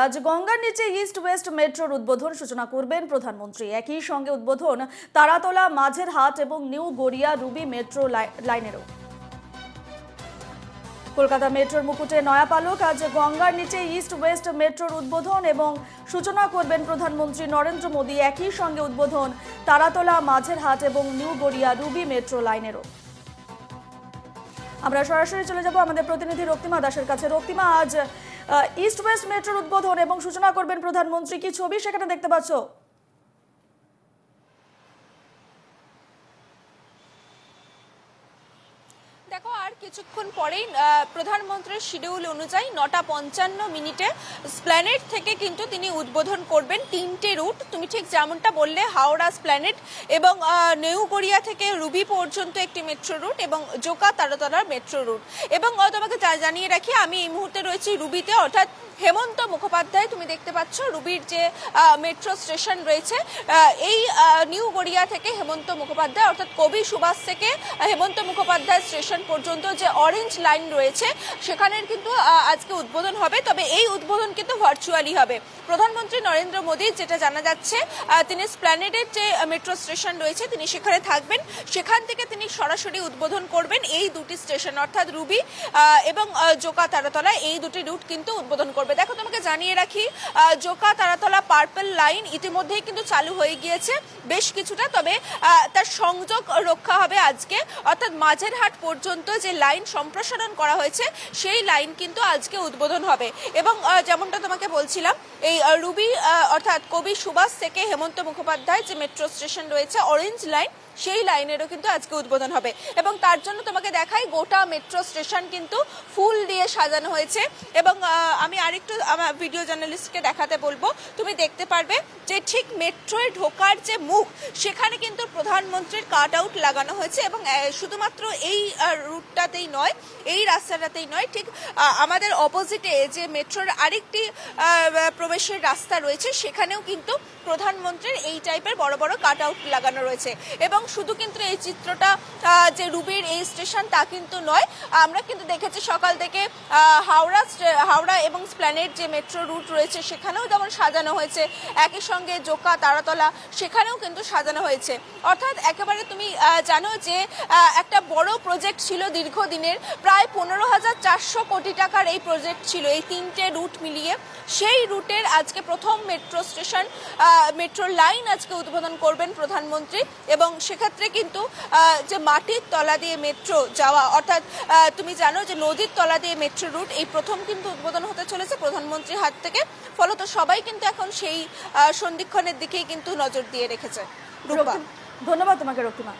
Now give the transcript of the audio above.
আজ গঙ্গার নিচে ইস্ট ওয়েস্ট মেট্রোর উদ্বোধন সূচনা করবেন প্রধানমন্ত্রী। একই সঙ্গে উদ্বোধন তারাতলা, মাঝেরহাট এবং নিউ গড়িয়া রুবি মেট্রো লাইনেরও। কলকাতা মেট্রোর মুকুটে নয়া পালক। আজ গঙ্গার নিচে ইস্ট ওয়েস্ট মেট্রোর উদ্বোধন এবং সূচনা করবেন প্রধানমন্ত্রী নরেন্দ্র মোদী। একই সঙ্গে উদ্বোধন তারাতলা, মাঝেরহাট এবং নিউ গড়িয়া রুবি মেট্রো লাইনেরও। আমরা সরাসরি চলে যাব আমাদের প্রতিনিধি রক্তিমা দাসের কাছে। রক্তিমা, আজ ইস্ট ওয়েস্ট মেট্রোর উদ্বোধন এবং সূচনা করবেন প্রধানমন্ত্রী, কি ছবি সেখানে দেখতে পাচ্ছ? দেখো, আর কিছুক্ষণ পরেই প্রধানমন্ত্রীর শিডিউল অনুযায়ী 9:55 স্প্ল্যানেড থেকে কিন্তু তিনি উদ্বোধন করবেন তিনটে রুট। তুমি ঠিক যেমনটা বললে, হাওড়া স্প্ল্যানেড এবং নিউ গড়িয়া থেকে রুবি পর্যন্ত একটি মেট্রো রুট এবং জোকা তারাতলার মেট্রো রুট। এবং তোমাকে জানিয়ে রাখি, আমি এই মুহূর্তে রয়েছি রুবিতে, অর্থাৎ হেমন্ত মুখোপাধ্যায়। তুমি দেখতে পাচ্ছ রুবির যে মেট্রো স্টেশন রয়েছে, এই নিউ গড়িয়া থেকে হেমন্ত মুখোপাধ্যায় অর্থাৎ কবি সুভাষ থেকে হেমন্ত মুখোপাধ্যায় স্টেশন পর্যন্ত যে অরেঞ্জ লাইন রয়েছে সেখানের কিন্তু আজকে উদ্বোধন হবে। তবে এই উদ্বোধন কিন্তু ভার্চুয়ালি হবে। প্রধানমন্ত্রী নরেন্দ্র মোদী, যেটা জানা যাচ্ছে, তিনি স্প্ল্যানেডের যে মেট্রো স্টেশন রয়েছে তিনি সেখানে থাকবেন। সেখান থেকে তিনি সরাসরি উদ্বোধন করবেন এই দুটি স্টেশন, অর্থাৎ রুবি এবং জোকা তারাতলা, এই দুটি রুট কিন্তু উদ্বোধন করবে। দেখো, তোমাকে জানিয়ে রাখি, জোকা তারাতলা পার্পল লাইন ইতিমধ্যেই কিন্তু চালু হয়ে গিয়েছে বেশ কিছুটা। তবে তার সংযোগ রক্ষা হবে আজকে, অর্থাৎ মাঝেরহাট পর্যন্ত যে লাইন সম্প্রসারণ করা হয়েছে সেই লাইন কিন্তু আজকে উদ্বোধন হবে। এবং যেমনটা তোমাকে বলছিলাম, এই রুবি অর্থাৎ কবি সুভাষ থেকে হেমন্ত মুখোপাধ্যায় যে মেট্রো স্টেশন রয়েছে অরেঞ্জ লাইন, সেই লাইনেরও কিন্তু আজকে উদ্বোধন হবে। এবং তার জন্য তোমাকে দেখাই, গোটা মেট্রো স্টেশন কিন্তু ফুল দিয়ে সাজানো হয়েছে। এবং আমি আরেকটু আমার ভিডিও জার্নালিস্টকে দেখাতে বলবো, তুমি দেখতে পারবে যে ঠিক মেট্রোয় ঢোকার যে মুখ সেখানে কিন্তু প্রধানমন্ত্রীর কাট আউট লাগানো হয়েছে। এবং শুধুমাত্র এই রুটটাতেই নয়, এই রাস্তাটাতেই নয়, ঠিক আমাদের অপোজিটে যে মেট্রোর আরেকটি প্রবেশের রাস্তা রয়েছে সেখানেও কিন্তু প্রধানমন্ত্রীর এই টাইপের বড় বড় কাট আউট লাগানো রয়েছে। এবং শুধু কিন্তু এই চিত্রটা যে রুবির এই স্টেশন তা কিন্তু নয়, আমরা কিন্তু দেখেছি সকাল থেকে হাওড়া এবং স্প্ল্যানেড যে মেট্রো রুট রয়েছে সেখানেও যেমন সাজানো হয়েছে, একই সঙ্গে জোকা তারাতলা সেখানেও কিন্তু সাজানো হয়েছে। অর্থাৎ একেবারে তুমি জানো যে একটা বড় প্রজেক্ট ছিল দীর্ঘদিনের, প্রায় 15,400 কোটি টাকার এই প্রজেক্ট ছিল, এই তিনটে রুট মিলিয়ে। সেই রুটের আজকে প্রথম মেট্রো স্টেশন, মেট্রো লাইন আজকে উদ্বোধন করবেন প্রধানমন্ত্রী। এবং সেক্ষেত্রে কিন্তু যে মাটির তলা দিয়ে মেট্রো যাওয়া, অর্থাৎ তুমি জানো যে নদীর তলা দিয়ে মেট্রো রুট এই প্রথম কিন্তু উদ্বোধন হতে চলেছে প্রধানমন্ত্রীর হাত থেকে। ফলত সবাই কিন্তু এখন সেই সন্ধিক্ষণের দিকেই কিন্তু নজর দিয়ে রেখেছে। ধন্যবাদ তোমাকে রক্তিমা।